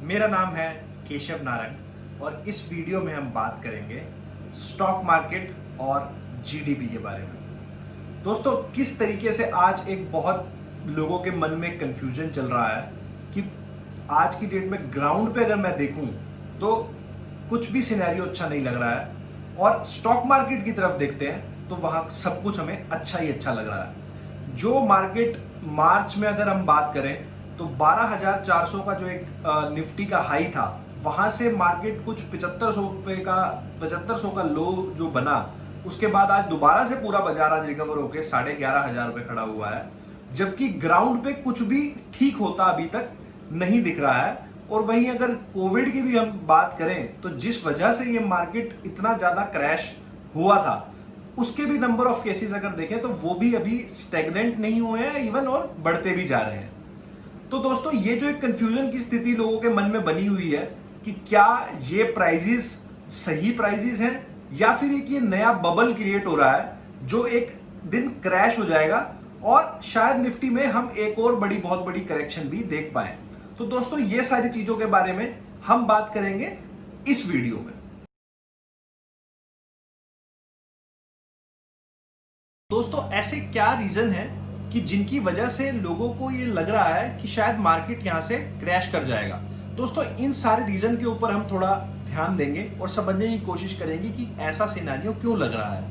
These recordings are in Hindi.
मेरा नाम है केशव नारायण और इस वीडियो में हम बात करेंगे स्टॉक मार्केट और जीडीपी के बारे में। दोस्तों, किस तरीके से आज एक बहुत लोगों के मन में कंफ्यूजन चल रहा है कि आज की डेट में ग्राउंड पे अगर मैं देखूं तो कुछ भी सिनेरियो अच्छा नहीं लग रहा है और स्टॉक मार्केट की तरफ देखते हैं तो वहां सब कुछ हमें अच्छा ही अच्छा लग रहा है। जो मार्केट मार्च में अगर हम बात करें तो 12,400 का जो एक निफ्टी का हाई था, वहां से मार्केट कुछ 7500 का लो जो बना, उसके बाद आज दोबारा से पूरा बाजार आज रिकवर होकर 11,500 रुपए खड़ा हुआ है, जबकि ग्राउंड पे कुछ भी ठीक होता अभी तक नहीं दिख रहा है। और वहीं अगर कोविड की भी हम बात करें तो जिस वजह से ये मार्केट इतना ज्यादा क्रैश हुआ था, उसके भी नंबर ऑफ केसेस अगर देखें तो वो भी अभी स्टेगनेंट नहीं हुए हैं इवन, और बढ़ते भी जा रहे हैं। तो दोस्तों, ये जो एक कंफ्यूजन की स्थिति लोगों के मन में बनी हुई है कि क्या ये प्राइजेस सही प्राइजेस हैं या फिर एक ये नया बबल क्रिएट हो रहा है जो एक दिन क्रैश हो जाएगा और शायद निफ्टी में हम एक और बहुत बड़ी करेक्शन भी देख पाए। तो दोस्तों, ये सारी चीजों के बारे में हम बात करेंगे इस वीडियो में। दोस्तों, ऐसे क्या रीजन है कि जिनकी वजह से लोगों को ये लग रहा है कि शायद मार्केट यहां से क्रैश कर जाएगा? दोस्तों, इन सारे रीजन के ऊपर हम थोड़ा ध्यान देंगे और समझने की कोशिश करेंगे कि ऐसा सिनेरियो क्यों लग रहा है।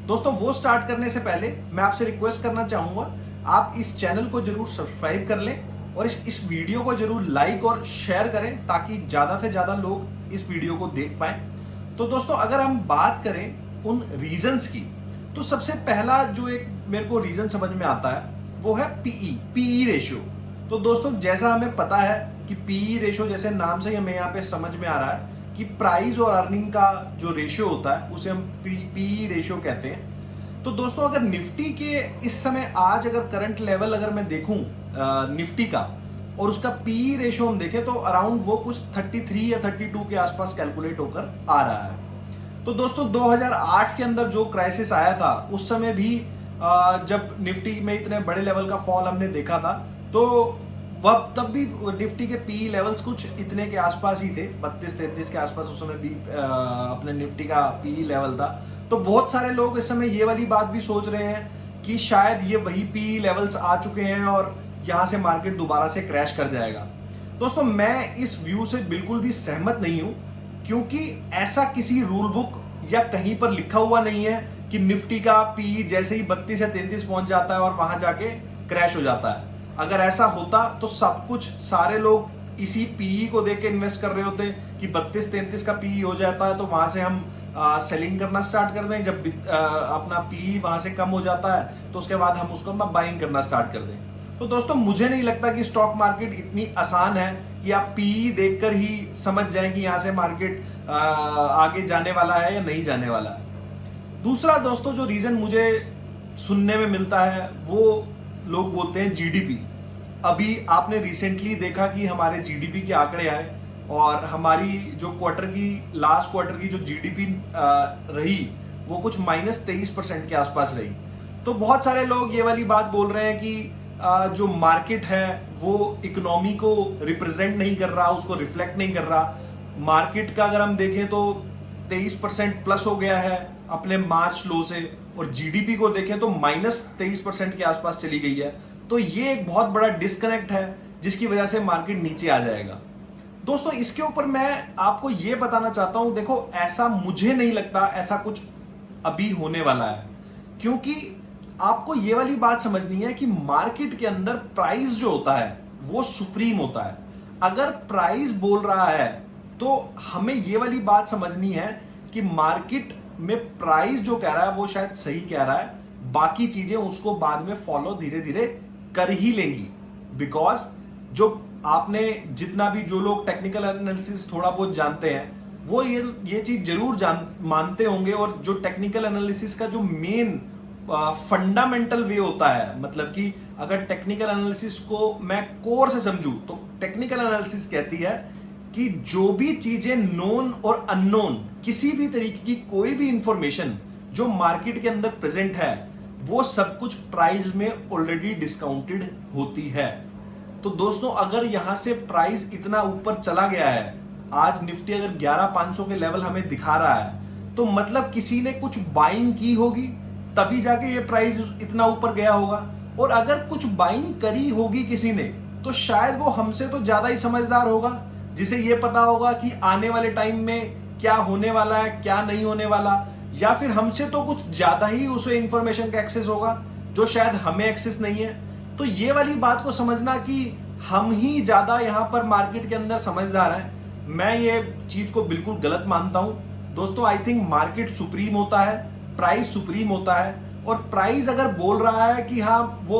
दोस्तों, वो स्टार्ट करने से पहले मैं आपसे रिक्वेस्ट करना चाहूंगा, आप इस चैनल को जरूर सब्सक्राइब कर लें और इस वीडियो को जरूर लाइक और शेयर करें ताकि ज्यादा से ज्यादा लोग इस वीडियो को देख पाए। तो दोस्तों, अगर हम बात करें उन रीजंस की, तो सबसे पहला जो एक मेरे को रीजन समझ में आता है वो है पीई रेशियो। तो दोस्तों, जैसा हमें पता है कि पीई रेशियो, जैसे नाम से ही हमें यहाँ पे समझ में आ रहा है कि प्राइस और अर्निंग का जो रेशियो होता है उसे हम पीई रेशियो कहते हैं। तो दोस्तों, अगर निफ्टी के इस समय आज अगर करंट लेवल अगर मैं देखूं निफ्टी का और उसका पीई रेशियो हम देखें तो अराउंड वो कुछ 33 या 32 के आसपास कैलकुलेट होकर आ रहा है। तो दोस्तों, 2008 के अंदर जो क्राइसिस आया था उस समय भी जब निफ्टी में इतने बड़े लेवल का फॉल हमने देखा था, तो वह तब भी निफ्टी के पीई लेवल्स कुछ इतने के आसपास ही थे, 32-33 के आसपास उस समय भी अपने निफ्टी का पीई लेवल था। तो बहुत सारे लोग इस समय ये वाली बात भी सोच रहे हैं कि शायद ये वही पीई लेवल्स आ चुके हैं और यहां से मार्केट दोबारा से क्रैश कर जाएगा। दोस्तों, मैं इस व्यू से बिल्कुल भी सहमत नहीं हूं, क्योंकि ऐसा किसी रूल बुक या कहीं पर लिखा हुआ नहीं है कि निफ्टी का पीई जैसे ही 32 या 33 पहुंच जाता है और वहां जाके क्रैश हो जाता है। अगर ऐसा होता तो सब कुछ सारे लोग इसी पीई को देख के इन्वेस्ट कर रहे होते कि 32-33 का पीई हो जाता है तो वहां से हम सेलिंग करना स्टार्ट कर दें। जब अपना पीई वहां से कम हो जाता है तो उसके बाद हम उसको बाइंग करना स्टार्ट कर दें। तो दोस्तों, मुझे नहीं लगता कि स्टॉक मार्केट इतनी आसान है कि आप पीई देखकर ही समझ जाएं कि यहां से मार्केट आगे जाने वाला है या नहीं जाने वाला है। दूसरा दोस्तों, जो रीजन मुझे सुनने में मिलता है वो लोग बोलते हैं जीडीपी। अभी आपने रिसेंटली देखा कि हमारे जीडीपी के आंकड़े आए और हमारी जो लास्ट क्वार्टर की जो जीडीपी रही वो कुछ -23% के आसपास रही। तो बहुत सारे लोग ये वाली बात बोल रहे हैं कि जो मार्केट है वो इकोनॉमी को रिप्रेजेंट नहीं कर रहा, उसको रिफ्लेक्ट नहीं कर रहा। मार्केट का अगर हम देखें तो 23% प्लस हो गया है अपने मार्च लो से, और जीडीपी को देखें तो -23% के आसपास चली गई है। तो ये एक बहुत बड़ा डिस्कनेक्ट है जिसकी वजह से मार्केट नीचे आ जाएगा। दोस्तों, इसके ऊपर मैं आपको ये बताना चाहता हूं, देखो, ऐसा मुझे नहीं लगता ऐसा कुछ अभी होने वाला है, क्योंकि आपको ये वाली बात समझनी है कि मार्केट के अंदर प्राइस जो होता है वो सुप्रीम होता है। अगर प्राइस बोल रहा है तो हमें ये वाली बात समझनी है कि मार्केट में प्राइस जो कह रहा है वो शायद सही कह रहा है, बाकी चीजें उसको बाद में फॉलो धीरे धीरे कर ही लेंगी। बिकॉज जो आपने जितना भी जो लोग टेक्निकल एनालिसिस थोड़ा बहुत जानते हैं वो ये चीज जरूर मानते होंगे, और जो टेक्निकल एनालिसिस का जो मेन फंडामेंटल वे होता है, मतलब कि अगर टेक्निकल एनालिसिस को मैं कोर से समझूं तो टेक्निकल एनालिसिस कहती है कि जो भी चीजें नोन और अननोन, किसी भी तरीके की कोई भी इंफॉर्मेशन जो मार्केट के अंदर प्रेजेंट है वो सब कुछ प्राइस में ऑलरेडी डिस्काउंटेड होती है। तो दोस्तों अगर यहां से प्राइस इतना ऊपर चला गया है, आज निफ्टी अगर 11,500 के लेवल हमें दिखा रहा है, तो मतलब किसी ने कुछ बाइंग की होगी, तभी जाके ये प्राइस इतना ऊपर गया होगा। और अगर कुछ बाइंग करी होगी किसी ने, तो शायद वो हमसे तो ज्यादा ही समझदार होगा, जिसे ये पता होगा कि आने वाले टाइम में क्या होने वाला है, क्या नहीं होने वाला, या फिर हमसे तो कुछ ज्यादा ही उसे इंफॉर्मेशन का एक्सेस होगा जो शायद हमें एक्सेस नहीं है। तो ये वाली बात को समझना कि हम ही ज्यादा यहां पर मार्केट के अंदर समझदार हैं, मैं ये चीज को बिल्कुल गलत मानता हूं। दोस्तों आई थिंक मार्केट सुप्रीम होता है, प्राइस सुप्रीम होता है, और प्राइस अगर बोल रहा है कि हाँ वो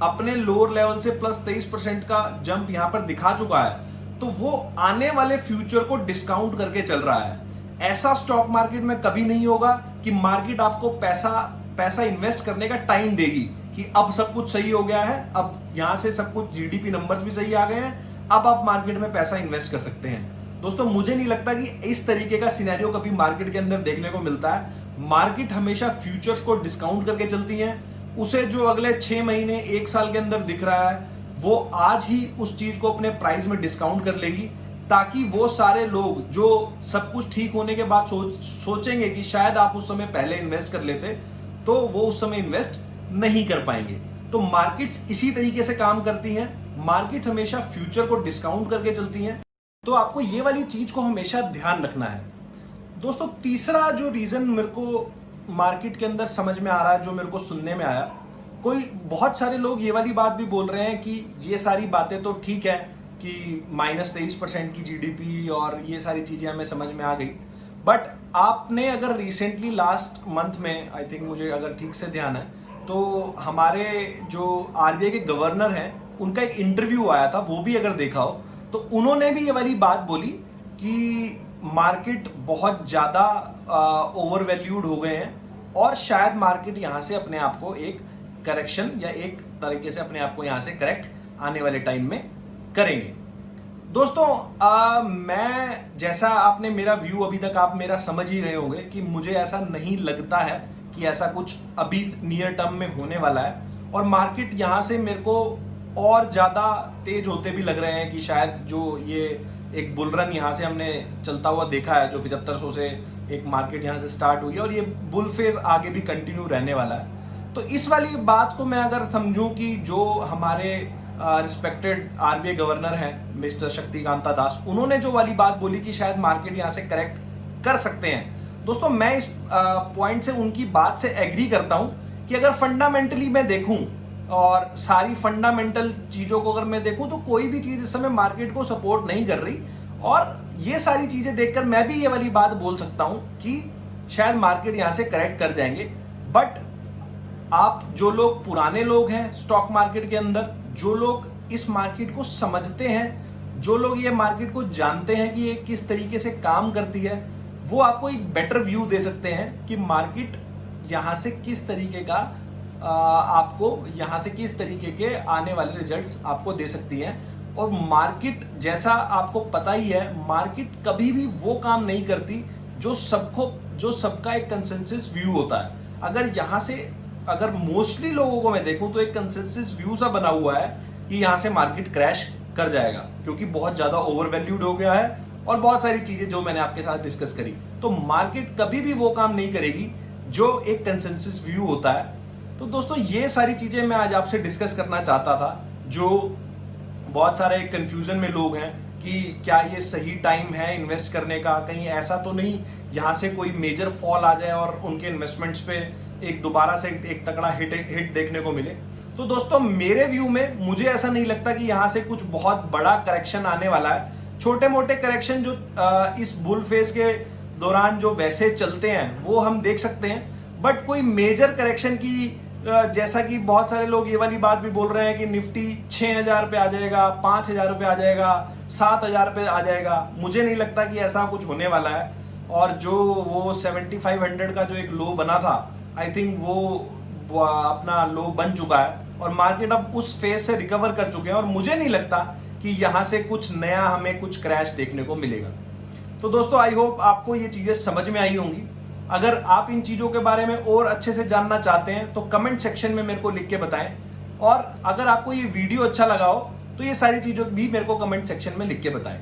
अपने लोअर लेवल से प्लस 23% का जंप यहां पर दिखा चुका है, तो वो आने वाले फ्यूचर को डिस्काउंट करके चल रहा है। ऐसा स्टॉक मार्केट में कभी नहीं होगा कि मार्केट आपको पैसा इन्वेस्ट करने का टाइम देगी कि अब सब कुछ सही हो गया है, अब यहां से सब कुछ जीडीपी नंबर्स भी सही आ गए हैं, अब आप मार्केट में पैसा इन्वेस्ट कर सकते हैं। दोस्तों मुझे नहीं लगता कि इस तरीके का सिनेरियो कभी मार्केट के अंदर देखने को मिलता है। मार्केट हमेशा फ्यूचर्स को डिस्काउंट करके चलती है, उसे जो अगले 6 महीने 1 साल के अंदर दिख रहा है वो आज ही उस चीज को अपने प्राइस में डिस्काउंट कर लेगी, ताकि वो सारे लोग जो सब कुछ ठीक होने के बाद सोचेंगे कि शायद आप उस समय पहले इन्वेस्ट कर लेते, तो वो उस समय इन्वेस्ट नहीं कर पाएंगे। तो मार्केट्स इसी तरीके से काम करती हैं, मार्केट हमेशा फ्यूचर को डिस्काउंट करके चलती हैं। तो आपको ये वाली चीज को हमेशा ध्यान रखना है। दोस्तों तीसरा जो रीजन मेरे को मार्केट के अंदर समझ में आ रहा है, जो मेरे को सुनने में आया, कोई बहुत सारे लोग ये वाली बात भी बोल रहे हैं कि ये सारी बातें तो ठीक है कि -23% की जीडीपी और ये सारी चीजें हमें समझ में आ गई, बट आपने अगर रिसेंटली लास्ट मंथ में, आई थिंक मुझे अगर ठीक से ध्यान है, तो हमारे जो आरबीआई के गवर्नर हैं उनका एक इंटरव्यू आया था, वो भी अगर देखा हो तो उन्होंने भी ये वाली बात बोली कि मार्केट बहुत ज्यादा ओवर वैल्यूड हो गए हैं और शायद मार्केट यहां से अपने आप को एक करेक्शन या एक तरीके से अपने आप को यहां से करेक्ट आने वाले टाइम में करेंगे। दोस्तों मैं, जैसा आपने मेरा व्यू अभी तक आप मेरा समझ ही गए होंगे कि मुझे ऐसा नहीं लगता है कि ऐसा कुछ अभी नियर टर्म में होने वाला है, और मार्केट यहां से मेरे को और ज्यादा तेज होते भी लग रहे हैं कि शायद जो ये एक बुल रन यहाँ से हमने चलता हुआ देखा है, जो 7500 से एक मार्केट यहाँ से स्टार्ट हुई है और ये बुल फेज आगे भी कंटिन्यू रहने वाला है। तो इस वाली बात को मैं अगर समझूं कि जो हमारे रिस्पेक्टेड आरबीआई गवर्नर हैं मिस्टर शक्तिकांता दास, उन्होंने जो वाली बात बोली कि शायद मार्केट यहाँ से करेक्ट कर सकते हैं, दोस्तों मैं इस पॉइंट से उनकी बात से एग्री करता हूं कि अगर फंडामेंटली मैं देखूं और सारी फंडामेंटल चीजों को अगर मैं देखूं, तो कोई भी चीज इस समय मार्केट को सपोर्ट नहीं कर रही, और ये सारी चीजें देखकर मैं भी ये वाली बात बोल सकता हूं कि शायद मार्केट यहां से करेक्ट कर जाएंगे। बट आप जो लोग पुराने लोग हैं स्टॉक मार्केट के अंदर, जो लोग इस मार्केट को समझते हैं, जो लोग ये मार्केट को जानते हैं कि ये किस तरीके से काम करती है, वो आपको एक बेटर व्यू दे सकते हैं कि मार्केट यहां से किस तरीके का आपको यहां से किस तरीके के आने वाले रिजल्ट्स आपको दे सकती है। और मार्केट, जैसा आपको पता ही है, मार्केट कभी भी वो काम नहीं करती जो सबका एक कंसेंसस व्यू होता है। अगर मोस्टली लोगों को मैं देखूं तो एक कंसेंसस व्यू सा बना हुआ है कि यहां से मार्केट क्रैश कर जाएगा, क्योंकि बहुत ज्यादा ओवर वैल्यूड हो गया है और बहुत सारी चीजें जो मैंने आपके साथ डिस्कस करी। तो मार्केट कभी भी वो काम नहीं करेगी जो एक कंसेंसस व्यू होता है। तो दोस्तों ये सारी चीजें मैं आज आपसे डिस्कस करना चाहता था। जो बहुत सारे कंफ्यूजन में लोग हैं कि क्या ये सही टाइम है इन्वेस्ट करने का, कहीं ऐसा तो नहीं यहां से कोई मेजर फॉल आ जाए और उनके इन्वेस्टमेंट्स पे एक दोबारा से एक तगड़ा हिट देखने को मिले। तो दोस्तों मेरे व्यू में मुझे ऐसा नहीं लगता कि यहां से कुछ बहुत बड़ा करेक्शन आने वाला है। छोटे मोटे करेक्शन जो इस बुल फेज के दौरान जो वैसे चलते हैं वो हम देख सकते हैं, बट कोई मेजर करेक्शन की जैसा कि बहुत सारे लोग ये वाली बात भी बोल रहे हैं कि निफ्टी 6000 पे आ जाएगा, 5000 पे आ जाएगा, 7000 पे आ जाएगा, मुझे नहीं लगता कि ऐसा कुछ होने वाला है। और जो वो 7500 का जो एक लो बना था, आई थिंक वो अपना लो बन चुका है और मार्केट अब उस फेज से रिकवर कर चुके हैं, और मुझे नहीं लगता कि यहां से कुछ नया हमें कुछ क्रैश देखने को मिलेगा। तो दोस्तों आई होप आपको ये चीजें समझ में आई होंगी। अगर आप इन चीजों के बारे में और अच्छे से जानना चाहते हैं तो कमेंट सेक्शन में मेरे को लिख के बताएं, और अगर आपको ये वीडियो अच्छा लगा हो तो ये सारी चीजों भी मेरे को कमेंट सेक्शन में लिख के बताएं।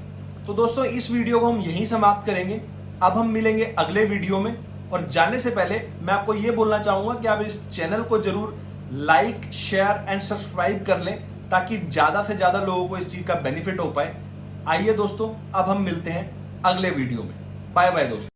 तो दोस्तों इस वीडियो को हम यहीं समाप्त करेंगे। अब हम मिलेंगे अगले वीडियो में, और जाने से पहले मैं आपको ये बोलना चाहूंगा कि आप इस चैनल को जरूर लाइक, शेयर एंड सब्सक्राइब कर लें, ताकि ज्यादा से ज्यादा लोगों को इस चीज का बेनिफिट हो पाए। आइए दोस्तों, अब हम मिलते हैं अगले वीडियो में। बाय बाय दोस्तों।